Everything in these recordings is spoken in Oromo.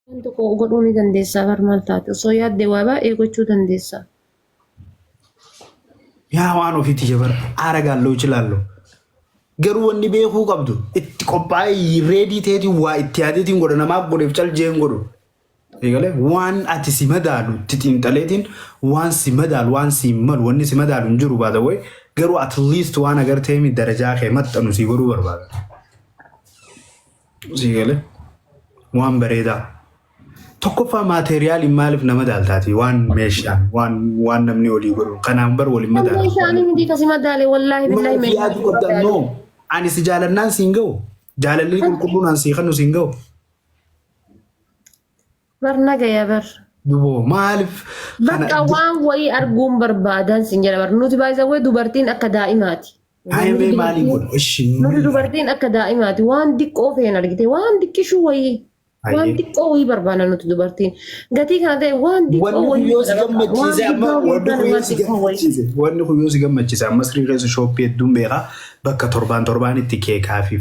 Wanti koo godhuu ni dandeessaa barmaal taate osoo yaadde waa baay'ee gochuu dandeessaa. Yaa waan ofiitti jabar aaragaallee hojilaallee garuu wanni beekuu qabdu itti qophaa'ee reedii ta'eetiin waa itti yaadeetiin godha namaaf godheef caljeen godhu. Eegalee waan ati si madaalu itti xiinxaleetiin waan si madaalu waan si malu wanni si madaalu hin jiru baata wayi garuu at least waan agartee mi darajaa kee maxxanu si godhuu barbaada. Eegalee waan bareedaa. Tokkoffaa maateriyaaliin maaliif nama daaltaati waan meeshaan waan namni olii godhu kanaan bar waliin madaala. Meeshaan hindi kasi madaale wallaahi billaahi meeshaan. Ani si jaalannaan siin ga'u jaalalli qulqulluun an sii kannu siin ga'u. Bar nagaya bar. Duboo maaliif. Bakka waan wayii arguun barbaadan siin jedha bar nuti baay'isa wayi dubartiin akka daa'imaati. Haayimee maaliin godhu? Nuti dubartiin akka daa'imaati waan diqqoo feen argite waan diqqishuu wayii. Waan xiqqoo wayii barbaada nuti dubartiin. Gatii kana ta'e waan xiqqoo wayii. Wanni kun yoo si gammachiise ammas riiqeessu shooppii hedduun beekaa bakka torbaan itti keekaa fi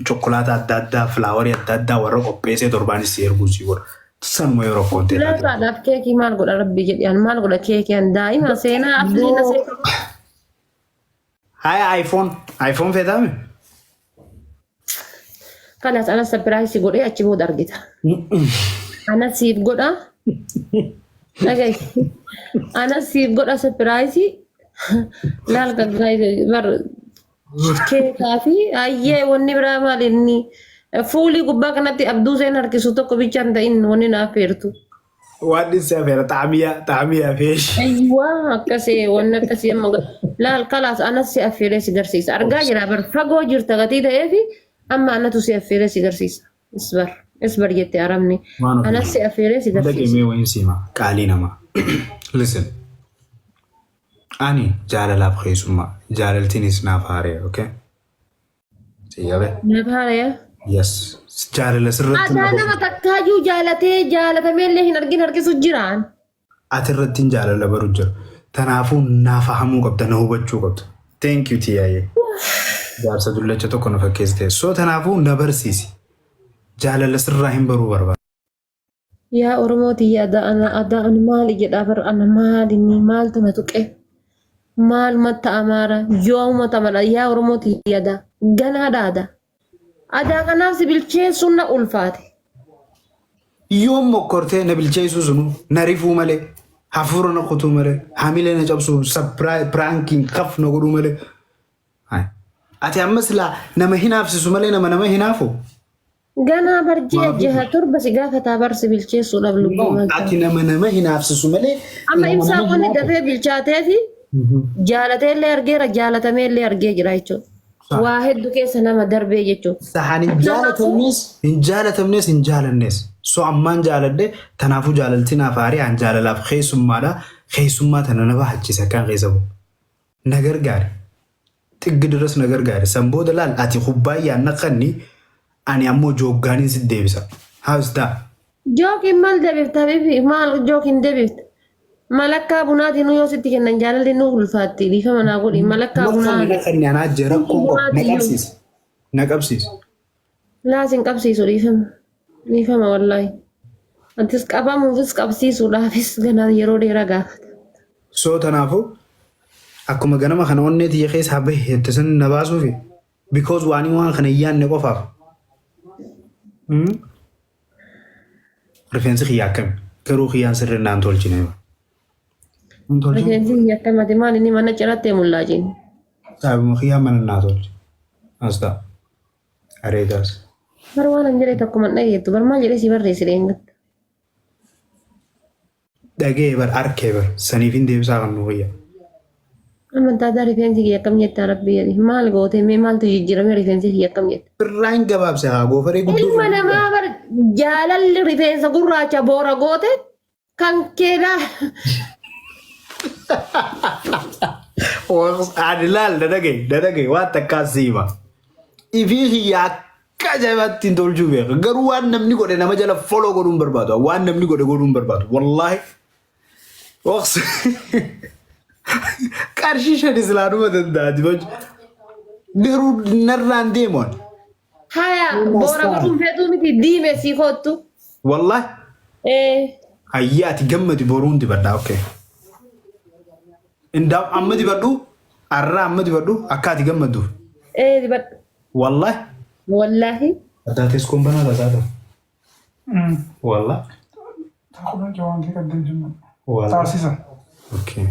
chokkolaataa adda addaa filaawarii adda addaa warra qopheessee torbaanis si erguu si godha. Sanuma yeroo kootee. Laataadhaaf keekii maal godha rabbi jedhiyaan maal godha keekii daa'ima seenaa afriina seenaa. Haa iPhone feetame. Kanas anas surprise godhee achi booda argita. Anas siif godha. Dhagahi. Anas siif godha surprise. Laal gaggaa'ee bar keekaa fi ayyee wanni biraa maal inni fuulii gubbaa kanatti abduu seen harkisu tokko bichaan ta'in wanni naaf feertu. Waan inni seefeera xaamiyaa feeshi. Ayyuwaa akkasii wanni akkasii amma laal kalaas anas si affeeree si garsiisa. Argaa jira bar fagoo jirta gatii ta'eefi. Amma anatu si affeeree si garsiisa. Isbar jettee aramni. Anas si affeeree si garsiisa. Dhaqee mee wayin siima qaalii namaa. Listen. Ani jaalalaaf keessummaa jaalaltiinis naaf haaree okay? Si yabe? Naaf haaree? Yes. Jaalala sirratti. Adaa nama takkaayyuu jaalatamee hin argin harkisu jiraan. Ati irratti hin jaalala baru jira. Tanaafuu naaf hamuu qabda na hubachuu qabda. Thank you Tiyaayee. Jaarsa dullacha tokko na fakkeessite. So tanaafuu na barsiisi. Jaalala sirraa hin baruu barbaada. Yaa Oromooti adaan maali jedhaa bar ana maali maaltu na tuqe? Maal matta amaara yoo mata mala yaa Oromooti adaa ganaadha. Adaa kanaaf si bilcheessuun na ulfaate. Yoo mokkortee na bilcheessuu sunu na rifuu malee hafuura na kutuu malee hamilee na cabsuu piraankiin kaf na godhuu malee. Ati ammas laa nama hinaafsisu malee nama hinaafu. Ganaa barjee jaha torba si gaafataa barsi bilcheessuudhaaf lubbuu. Ati nama hinaafsisu malee. Amma ibsaa wanni dafee bilchaatee fi jaalateellee argeera jaalatameellee argee jira jechuudha. Waa hedduu keessa nama darbee jechuudha. Sahan hin jaalatamnes hin jaalannes. So ammaan jaaladde tanaafuu jaalaltiin afaarii an jaalalaaf keessummaadha. Keessummaa tana na bahachisa kan keessa bu'u. Na gargaari. Xiggi diras na gargaari. Sanbooda laal ati kubbaayyaa naqanni ani ammoo jooggaaniin si deebisa. How's that? Jookiin maal deebifta bifi maal jookiin deebifta? Malakkaa bunaatiin yoo sitti kennan jaalalli nu ulfaatti dhiifama naa godhi malakkaa bunaa. Bakka naqanni anaa jira kun na qabsiisa. Laasin qabsiisu dhiifama wallaahi. Antis qabamuufis qabsiisuudhaafis ganaa yeroo dheeraa gaafata. So tanaafuu akkuma ganama kana onnee tiyya keessa haa bahe ittisan na baasuufi because waan kana iyyaanne qofaaf. Rifeensi kiyyaa akkami garuu kiyyaan sirriinnaan tolchine. Rifeensi kiyyaa akkamati maal inni mana cirattee mullaajiin. Saabuma kiyyaa mana naa tolche. Asxaa. Areegaas. Bar waan an jedhee tokko man dhageettu bar maal jedhee si barreessi dheengatta. Dhagee bar arkee bar saniif hin deebisaa kan nu kiyyaa. Amantaa daa rifeensi kiyya akkam jettaa rabbi jedhi maal gootee mee maaltu jijjiirame rifeensi kiyya akkam jetta. Birraan gabaabse haa goofaree guddoo. Ilma namaa bar jaalalli rifeensa gurraacha boora goote kan keedhaa. Adilaal dadagee waan takkaas siima. Ifii kiyyaa akka ajaa'ibatti hin tolchuu beeka garuu waan namni godhe nama jala foloo godhuun barbaadu waan namni godhe godhuun barbaadu wallaahi. Qarshii shan islaanuma danda'ati garuu narraan deemoon. Haya boora godhuun feetuu miti diime sii kottu. والله إيه هياتي جمدي بورون دي بدأ أوكي إن دام أمدي بدو أرى أمدي بدو أكادي جمدو إيه دي بد والله والله ده تسكون بنا لازم والله تاخذ جوان كده قدام جنة والله تاسيسا أوكي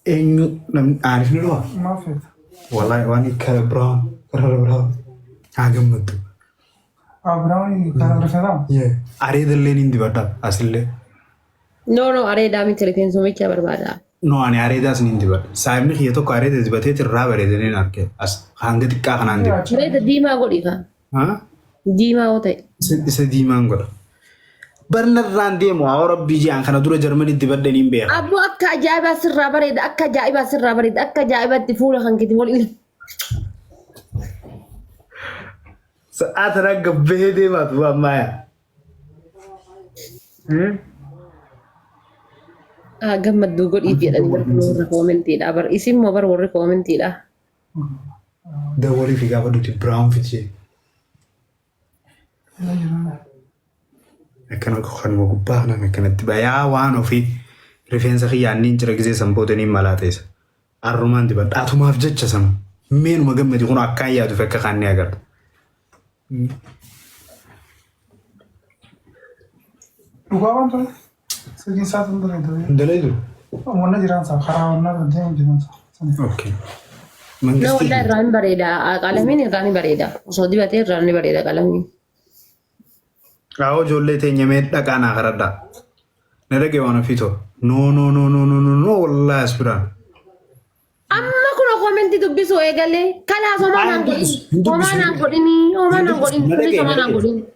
إنه نم عارف نلوا ما في والله واني كربراون أجمدو براوني كان رفضان يه أريد اللي نندي بدأ أصله نو أريد أمي تلفين سومي كبر بعدها no ani areda as nindi bad saimni khiyato ko areda dibate tirra barede ne narke as hanga tikka khanandi أريد ديما أقول إيكا ha ديما أوتي se di mangol barna rande mo awra biji an kana dura germany dibadde nim be أبو أكا جايبة سر بريد أكا جايبة سر بريد أكا جايبة تفول خان كتير مول إلي saat ragga bede ma tu maya gammat dugo ipi da bar warra commenti da bar isim mo bar warra commenti da da wali fi gaba duti brown fice kana ko khan mo gubba na me kana tibaya wano fi rifensa khiyanni jira gize sambote ni malates arruman dibad atuma afjecha sam men mo gammadi kuno akaya du fekka khanni agar dhugaawwan ture sirrii isaa ture dalaidu wanna jiran isaa karaa wanna deemu jiran isaa okay na mangisti wala ran bareda qalamin irrani bareda so dibate irrani bareda qalamin awo jolle te nyame dhaqana garada ne dage wana fito no wallahi aspiran amma kuno commenti dubbiso egale kala so manan godini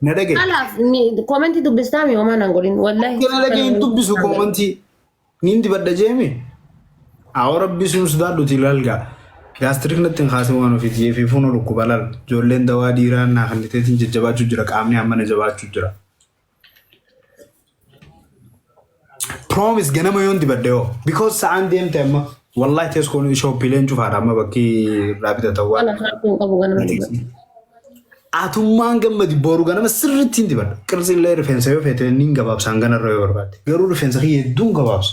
ne dage kala ni commenti dubbistami o manan godin wallahi ne dage intu bisu komanti nindi badda jemi awo rabbi sun sudadu tilalga gastric natin khase wana fiti fi funo lukubalal jollen dawa diran na khanditetin jajjabachu jira qamni amane jabachu jira promise ganama yondi badde because saan dem tema wallahi tesko ni shop len chu fada ma bakki rabita tawa wala kharku qabu ganama atumman gammadi boru ganama sirritti indi badda qirzi le reference yo fete ninga bab sangana ro yorbati garu reference khiye dun gabas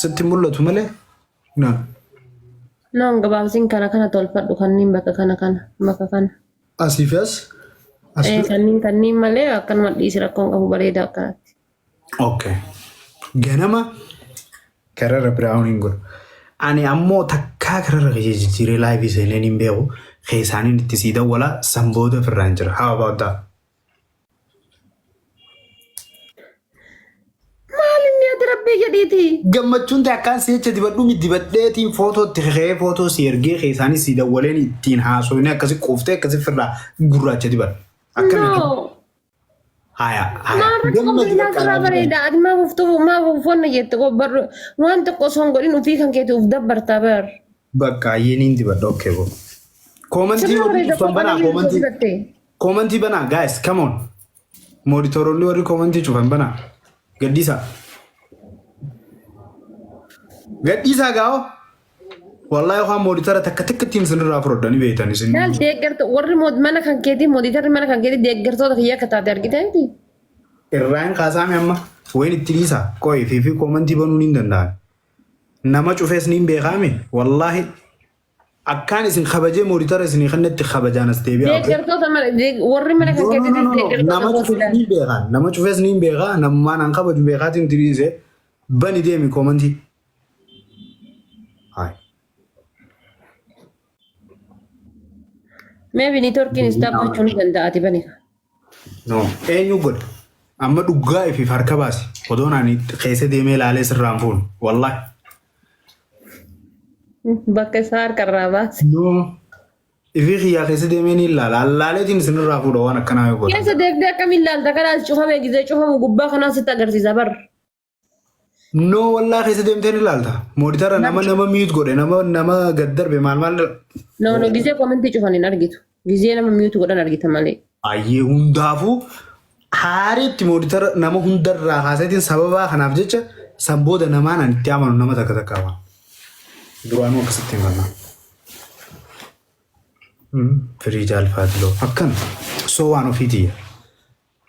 sitti mullatu male na non gababsin kana tolfadhu kannin baka kana maka kana asifas kannin male akan madisi rakkon qabu bareda akkanatti okay ganama karara browning gor ani ammo takka karara jire live is lenin beewu khaysanin tisida wala samboda firranjir how about that malin ya rabbi jaditi gammachun ta kan secha dibaddu mi dibaddeetiin photo tiree photo serge khaysani sida walen ittin haasoyne akasi qofte akasi firra gurracha dibad akkami no haya gammadi bareda adma muftu ma fonna jette ko bar wanta ko songodin ufi kan ketu uf dabbarta bar bakka yenin dibaddu okay bo commenti bana guys come on monitor only ori commenti chufan bana gadisa gao wallahi kha monitor takka tin sinra frodani beetani sin dal deeggarto warri mod mana kan keti monitor mana kan keti deeggarto khiya kata dargitenti irraan khasami amma wayn itilisa koy fi commenti banu nin dandan nama chufes nin beekami wallahi akkan isin khabaje monitor isin khannet khabajanas tebi deeggarto tamara warri mana kan keti deeggarto nama chufes nin beeka namma nan khabaju beekatin tilise bani demi commenti hai maybe ni turkin stop chuni ganda ati bani no enyu god amma dugga fi farka basi odona ni khayse deme lale sirran fun wallahi bakka sar karrabas no ifi khiya khayse deme ni lale tin sinra fu do wana kana yo god kesa deegda kamillal takara chufame gize chufam gubba khana sita garsi zabar no wallahi khayse demte ni lalta moditara nama mute gode nama gaddar be mal no gize commenti chufani nargitu gize nama mute godan argita male ayye hundafu haaritti moditara nama hundarra khasetin sababa khanaf jecha samboda nama nan tiamanu nama takatakawa duranu akasitti manna free jal fatlo akkan so wano fitiya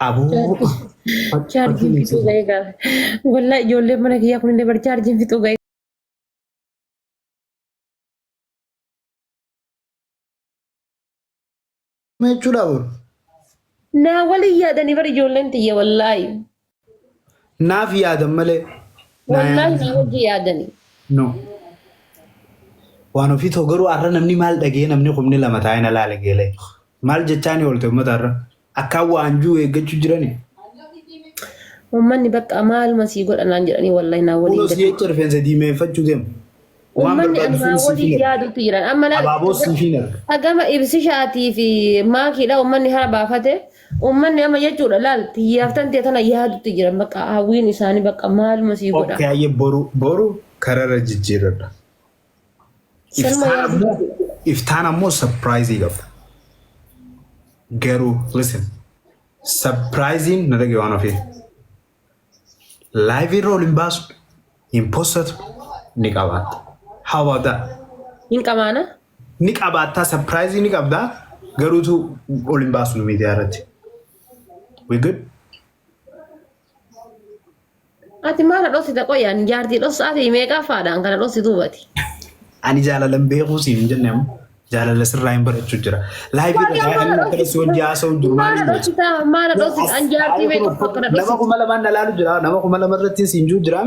Aboo. Charging fituu ga'ee gaara. Wallaahi ijoolleen mana kiyyaa kun illee bar charging fituu ga'ee. Jechuudha boru. Naa waliin yaadanii bar ijoolleen tiyya wallaahi. Naaf yaadan malee. Wallaahi naa wajji yaadanii. No. Waan ofii ta'u garuu har'a namni maal dhagee namni humni lama taa'ee na laala geelee. Maal jechaan oolte uummata har'a akkaan waanjuu eeggachuu jirani. Uummanni bakka maaluma sii godhanaan jedhanii wallaahi naa waliin Kunuunsi jecha rifeensa diimeeffachuu deemu. Uummanni animaa waliin yaadutti jiran. Amma Abaaboo siifin arga. hagama ibsi shaatii fi maakiidha uummanni hara baafate. Uummanni amma jechuudha laal xiyyaaftan ta'e tana yaadutti jiran bakka hawwiin isaanii bakka maaluma sii godha. Okkee ayyee boru kararra jijjiirradha. Iftaan ammoo surprisii qabda. Garuu listen surprising na dhagee waan ofii. Live irra ol hin baasu hin postatu ni qabaatta. How about that? Hin qabaana? Ni qabaattaa surprising ni qabdaa garuutu ol hin baasu nu miidiyaa irratti. We good? Ati maala dhoosita qoyaan jaartii dhoosaati meeqaa faadhaan kana dhoosituu bati. Ani jaalalan beekuu siin hin jenne ammoo jaalala sirraa hin barachuu jira. Live irra kan akka si hojii haasa'u jiru maali? Maala dhoosita an jaartii meeqa kana dhoosita. Nama kuma lamaan na laalu jira. Nama kuma lama irratti siin jiru jira.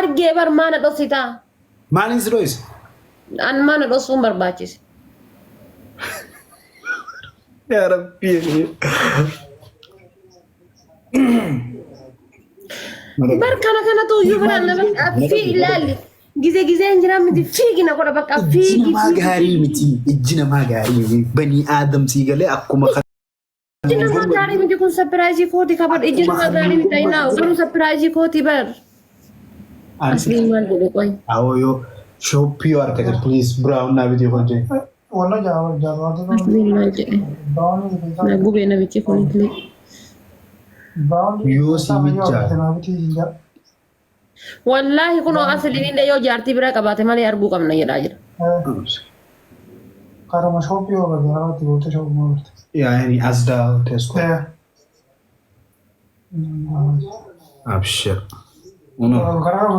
Argee bar maala dhoosita. Maaliin si dhoose? An maala dhoosuun barbaachise. Yaa Rabbi. Bar kana tuuyyuu biraan nama fi ilaalli. Gizeen jira miti fiigina godha bakka fiigi. Ijji namaa gaarii miti. Ijji namaa gaarii banii aadam sii galee akkuma ijji namaa gaarii miti kun sapiraayizii kooti kabadha. Ijji namaa gaarii miti ayinaa kun sapiraayizii kooti bar. Asliin maal godhe qoy. Awoo yoo shooppii yoo argate please brown naa biti hojjee. Wala jaawatu. Asliin maal jedhe. Na gubee namichi kun illee. Yoo si mijjaa. Wallaahi kun asliin illee yoo jaartii bira qabaate malee arguu qabna jedhaa jira. Karama shooppii yoo gargaaraatti goota shooppii maal Yani asdaa teessu. Abshir. Uno. Karaa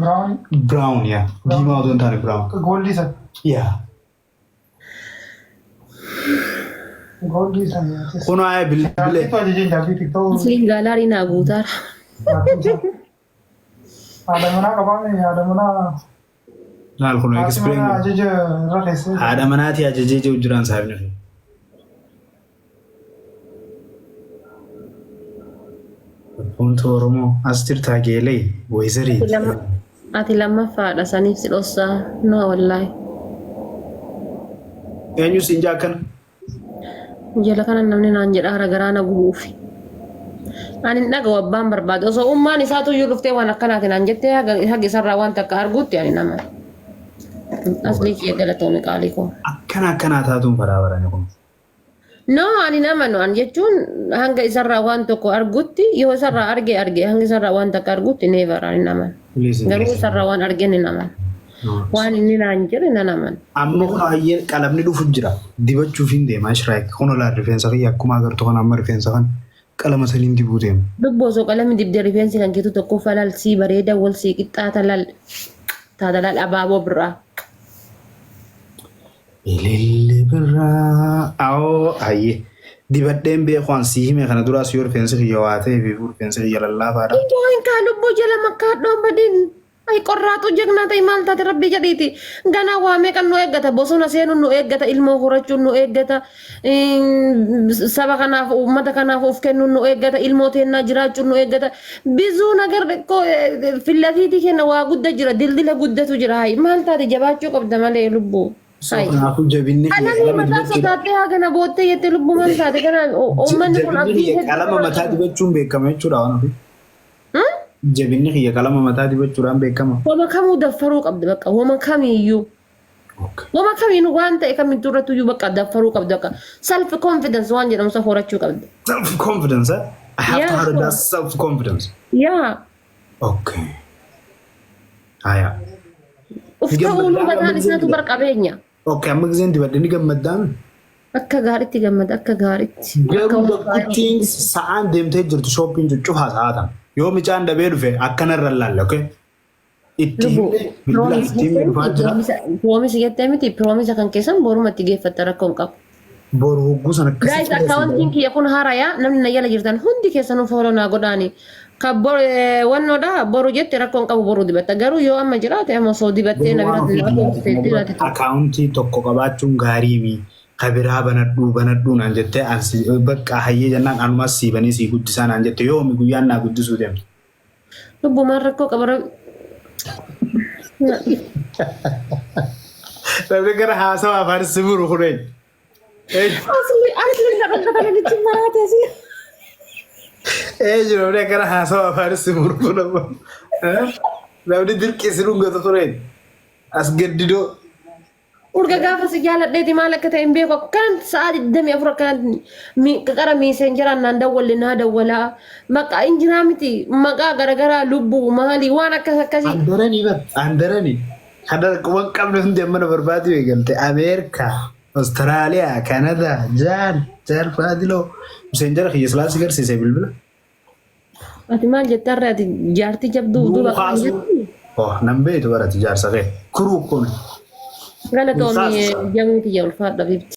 brown. Brown ya. Diimaa otoo hin taane brown. Goldii san. Yeah. Goldii san. Kuno ayee bilee. Jaartiitu ajajeen jaartiitu ta'uu. Asliin gaalaarii naa guutaara. Haadha manaa qabaame haadha manaa. Laal kuno explain. Ajaja irra keessee. Haadha manaati ajajee jiru jiraan saafni. Wanti Oromoo as jirtaa geelee wayzarii. Ati lammaffaadha saniif si dhossaa no wallaahi. Eenyu siin jaakkana? Jala kana namni naan jedha hara garaa na gubuufi. Ani hin dhagahu abbaan barbaade osoo ummaan isaatu iyyuu dhuftee waan akkanaatiin naan jettee haga isarraa waan takka arguutti ani nama. Aslii kiyya galatoomii qaalii koo. Akkanaa taatuun baraabarani kun. No, ani nama no an jechuun hanga isarraa waan tokko arguutti yoo isarraa arge hanga isarraa waan takka arguutti never ani nama. Garuu isarraa waan arge ni nama. Waan inni naan jedhe na naman. Amma kun hayyee qalamni dhufu jira. Dibachuuf hin deema shiraayik. Kun olaa rifeensa kiyya akkuma agartu kan amma rifeensa kan qalama saniin dibuu deema. Lubboo osoo qalamni dibdee rifeensi kan keetu tokko falal sii bareeda wal sii qixxaata lal taata lal abaaboo biraa. Ililli biraa. Awoo hayyee. Dibadheen beekwaan sii hime kana duraas yoo rifeensi kiyya waa ta'eef rifeensi kiyya lallaafaadha. Iddoo hin kaa lubboo jala makkaadhoon badin. Ay qorraatu jagnaa ta'e maal taate rabbi jedhiiti. Ganaa waa meeqan nu eeggata bosona seenuun nu eeggata ilmoo horachuun nu eeggata saba kanaaf uummata kanaaf of kennuun nu eeggata ilmoo teennaa jiraachuun nu eeggata bizuu nagar fillafiitii kenna waa gudda jira dildila guddatu jira hayi maal taate jabaachuu qabda malee lubbuu. Kanaafuu jabinni Anani mataa sodaattee hagana boottee jettee lubbuu maal taate kana uummanni kun qalama mataa dibachuun beekama jechuudha waan ofii. Jabinni kiyya qalama mataa dibachuudhaan beekama. Wama kamuu daffaruu qabdi bakka wama kamiiyyuu. Wama kamiin waan ta'e kamittuu irratti iyyuu bakka daffaruu qabdi bakka self confidence waan jedhamu isa horachuu qabdi. Self confidence I have to have that self confidence. Yeah. Okay. Aya. Uf ta'uu nu mataan isaatu barqabeenya. Okay amma giseen dibadde ni gammaddaan. Akka gaariitti gammada akka gaariitti. Garuu bakkuttiin sa'aan deemtee jirtu shooppiin cuccufaa sa'aatan. Yoo micaan dabee dhufe akkanarra laalla, okay? Itti himne bilbila itti himne dhufaa jira. Piroomisii jettee miti piroomisa kan keessan borumatti geeffatta rakkoo hin qabu. Boru hogguu sana Guys, akkaawwantiin kiyya kun haarayaa namni na jala jirtan hundi keessanuu fooloo naa godhaani. Kan wannoodha boru jette rakkoo hin qabu boru dibatta. Garuu yoo amma jiraate amma osoo dibattee na biratti akaawuntii tokko qabaachuun gaarii mi kabiraa banadhuu naan jettee ansi bakka hayyee jennaan anumas siibanii sii guddisaa naan jette yoo mi guyyaan naa guddisuu deemte. Lubbumaan rakkoo qaba. Namni gara haasawaa afaan siburu kureen. Namni gara haasawaa afaan siburu kureen. Namni dirqisiruun gata kureen. As gaddidoo. Urga gaafa si jaaladheeti maal akka ta'e hin beeku kan sa'a 24 kan qara miisenjeraan naan dawwalle naa dawwalaa maqaa injiraa miti maqaa garagaraa lubbuu maali waan akkas akkasii. Andaranii hadda waan qabne hundi amma barbaadu eegalte Ameerikaa, Awustiraaliyaa, Kanadaa, Jaal Faadiloo miisenjera kiyya silaasi garsiise bilbila. Ati maal jettarra ati jaartii jabduu duuba kan jettu. Nan beetu barati jaarsa kee kuruu kun. Galatoomii jamuuti yaa ulfaadha bibti.